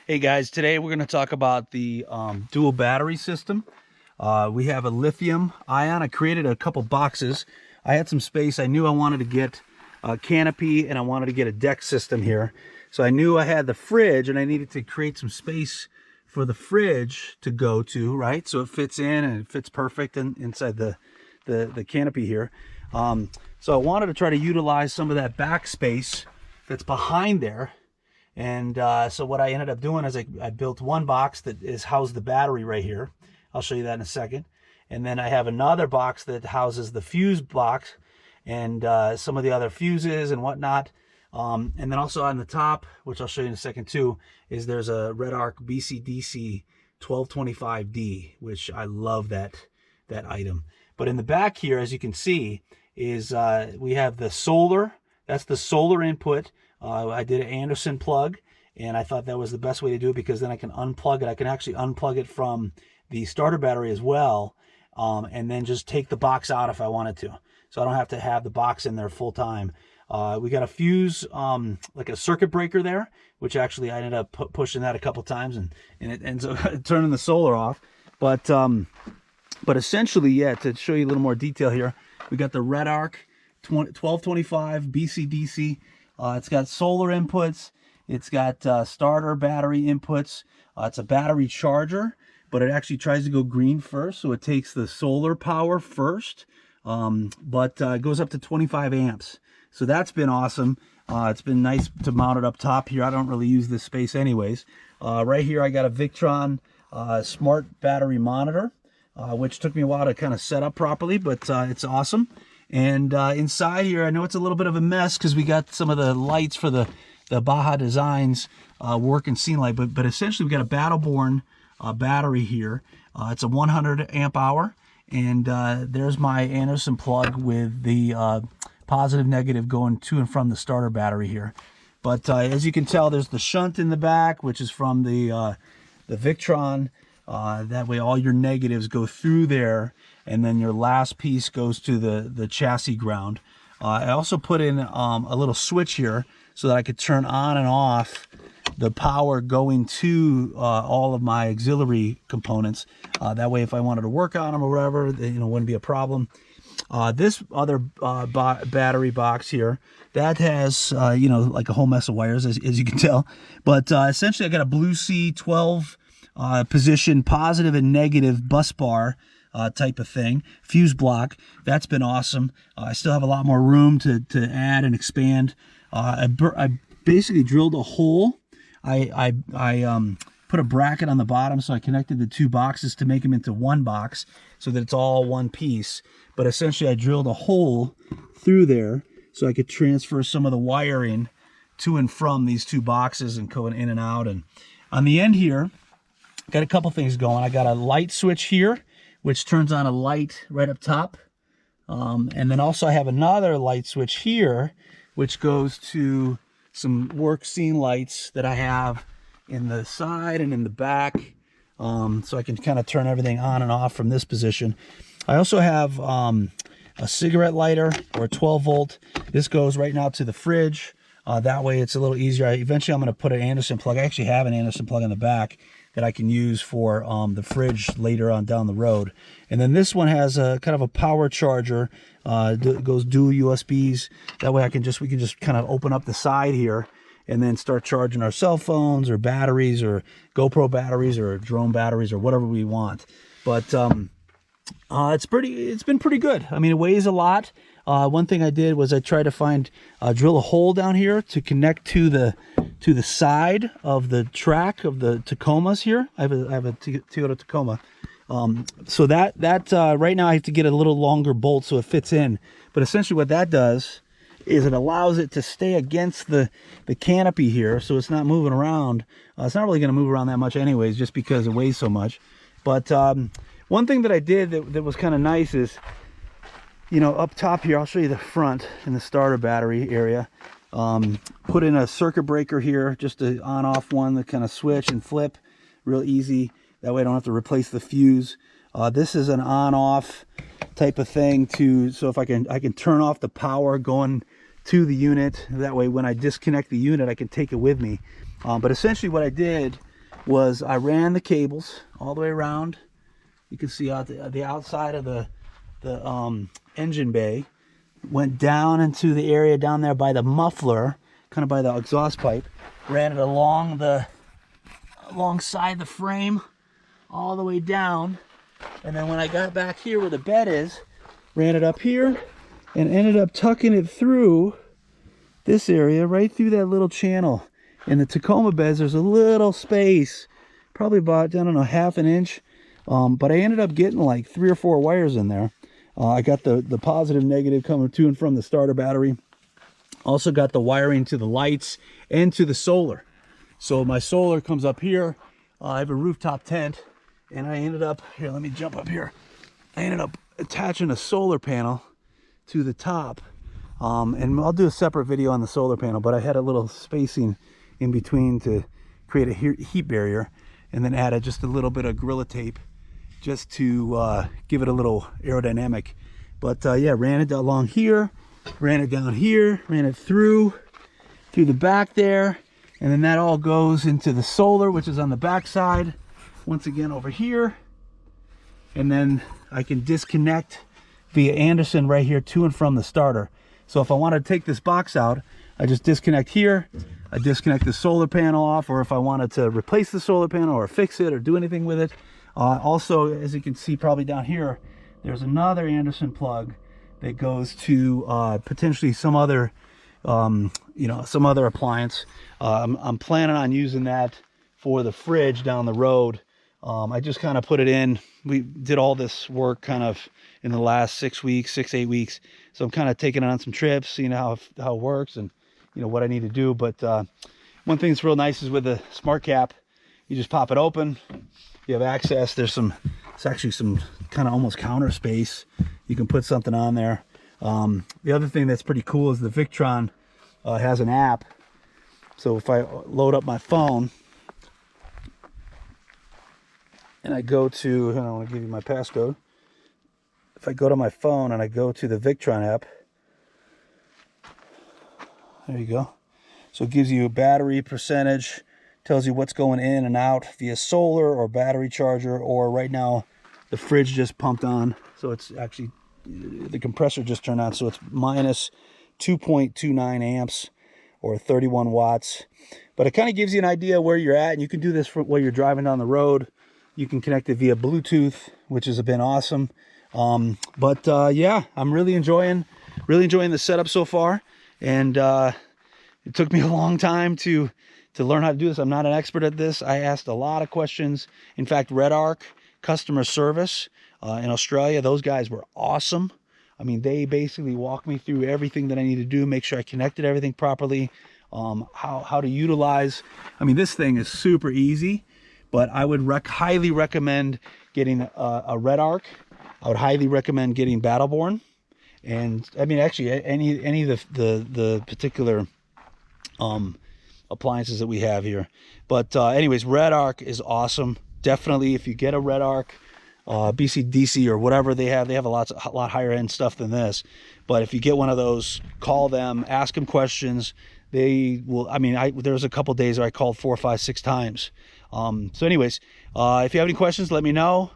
Hey guys, today we're going to talk about the dual battery system. We have a lithium ion. I created a couple boxes. I had some space. I knew I wanted to get a canopy and I wanted to get a deck system here. So I knew I had the fridge and I needed to create some space for the fridge to go to, right? So it fits in and it fits perfect inside the canopy here. So I wanted to try to utilize some of that back space that's behind there. And so what I ended up doing is I built one box that is housed the battery right here. I'll show you that in a second. And then I have another box that houses the fuse box and some of the other fuses and whatnot. And then also on the top, which I'll show you in a second too, is there's a Redarc BCDC 1225D, which I love that item. But in the back here, as you can see, is we have the solar. That's the solar input. I did an Anderson plug, and I thought that was the best way to do it because then I can unplug it. I can actually unplug it from the starter battery as well, and then just take the box out if I wanted to. So I don't have to have the box in there full time. We got a fuse, like a circuit breaker there, which actually I ended up pushing that a couple times, and it ends up turning the solar off. But essentially, yeah, to show you a little more detail here, we got the Redarc 1225 BCDC. It's got solar inputs. It's got starter battery inputs. It's a battery charger, but it actually tries to go green first, so it takes the solar power first. But it goes up to 25 amps. So that's been awesome. It's been nice to mount it up top here. I don't really use this space anyways. Right here I got a Victron smart battery monitor, which took me a while to kind of set up properly, but it's awesome. And inside here, I know it's a little bit of a mess because we got some of the lights for the Baja Designs working scene light, but essentially we got a Battleborn battery here. It's a 100 amp hour, and there's my Anderson plug with the positive negative going to and from the starter battery here. But as you can tell, there's the shunt in the back, which is from the Victron. That way all your negatives go through there, and then your last piece goes to the chassis ground. I also put in a little switch here so that I could turn on and off the power going to all of my auxiliary components. That way if I wanted to work on them or whatever, it wouldn't be a problem. This other battery box here, that has like a whole mess of wires, as you can tell. But essentially I got a Blue Sea 12 position positive and negative bus bar type of thing, fuse block. That's been awesome. I still have a lot more room to add and expand. I basically drilled a hole. I put a bracket on the bottom, so I connected the two boxes to make them into one box so that it's all one piece. But essentially I drilled a hole through there so I could transfer some of the wiring to and from these two boxes and going in and out. And on the end here, got a couple things going. I got a light switch here, which turns on a light right up top. And then also I have another light switch here, which goes to some work scene lights that I have in the side and in the back. So I can kind of turn everything on and off from this position. I also have a cigarette lighter or a 12 volt. This goes right now to the fridge. That way it's a little easier. Eventually I'm going to put an Anderson plug. I actually have an Anderson plug in the back that I can use for the fridge later on down the road. And then this one has a kind of a power charger. It goes dual USBs. That way we can just kind of open up the side here and then start charging our cell phones or batteries or GoPro batteries or drone batteries or whatever we want. But it's been pretty good. I mean, it weighs a lot. One thing I did was I tried to drill a hole down here to connect to the side of the track of the Tacomas here. I have a Toyota Tacoma. So that right now I have to get a little longer bolt so it fits in. But essentially what that does is it allows it to stay against the canopy here, so it's not moving around. It's not really going to move around that much anyways, just because it weighs so much. But one thing that I did that was kind of nice is, up top here, I'll show you the front in the starter battery area. Put in a circuit breaker here, just a on-off one that kind of switch and flip, real easy. That way I don't have to replace the fuse. This is an on-off type of thing so if I can turn off the power going to the unit. That way when I disconnect the unit, I can take it with me. But essentially what I did was I ran the cables all the way around. You can see out the outside of the engine bay, went down into the area down there by the muffler, kind of by the exhaust pipe, ran it alongside the frame all the way down, and then when I got back here where the bed is, ran it up here and ended up tucking it through this area, right through that little channel. In the Tacoma beds, there's a little space, probably about, I don't know, half an inch, but I ended up getting like 3 or 4 wires in there. I got the positive, negative coming to and from the starter battery. Also got the wiring to the lights and to the solar. So my solar comes up here. I have a rooftop tent, and I ended up, here, let me jump up here. I ended up attaching a solar panel to the top. And I'll do a separate video on the solar panel, but I had a little spacing in between to create a heat barrier, and then added just a little bit of Gorilla Tape just to give it a little aerodynamic. But yeah, ran it along here, ran it down here, ran it through the back there, and then that all goes into the solar, which is on the back side, once again over here. And then I can disconnect via Anderson right here to and from the starter. So if I want to take this box out, I just disconnect here, I disconnect the solar panel off, or if I wanted to replace the solar panel or fix it or do anything with it. Also, as you can see probably down here, there's another Anderson plug that goes to potentially some other, you know, some other appliance. I'm planning on using that for the fridge down the road. I just kind of put it in. We did all this work kind of in the last 6 weeks, 8 weeks. So I'm kind of taking it on some trips, seeing how it works and, you know, what I need to do. But one thing that's real nice is with the smart cap, you just pop it open. You have access. It's actually some kind of almost counter space. You can put something on there. The other thing that's pretty cool is the Victron has an app. So if I load up my phone and I go to, I want to give you my passcode. If I go to my phone and I go to the Victron app, there you go. So it gives you a battery percentage, tells you what's going in and out via solar or battery charger, or right now the fridge just pumped on. So it's actually, the compressor just turned on. So it's minus 2.29 amps or 31 watts. But it kind of gives you an idea where you're at, and you can do this while you're driving down the road. You can connect it via Bluetooth, which has been awesome. Yeah, I'm really enjoying the setup so far. And it took me a long time to learn how to do this. I'm not an expert at this. I asked a lot of questions. In fact, Redarc customer service in Australia, those guys were awesome. I mean, they basically walked me through everything that I need to do, make sure I connected everything properly, how to utilize. I mean, this thing is super easy, but I would highly recommend getting a Redarc. I would highly recommend getting Battleborn. And I mean, actually, any of the particular appliances that we have here. But anyways, Redarc is awesome. Definitely, if you get a Redarc, BCDC or whatever they have a lot higher end stuff than this. But if you get one of those, call them, ask them questions. They will. I mean, there was a couple days where I called 4, 5, 6 times. So anyways, if you have any questions, let me know.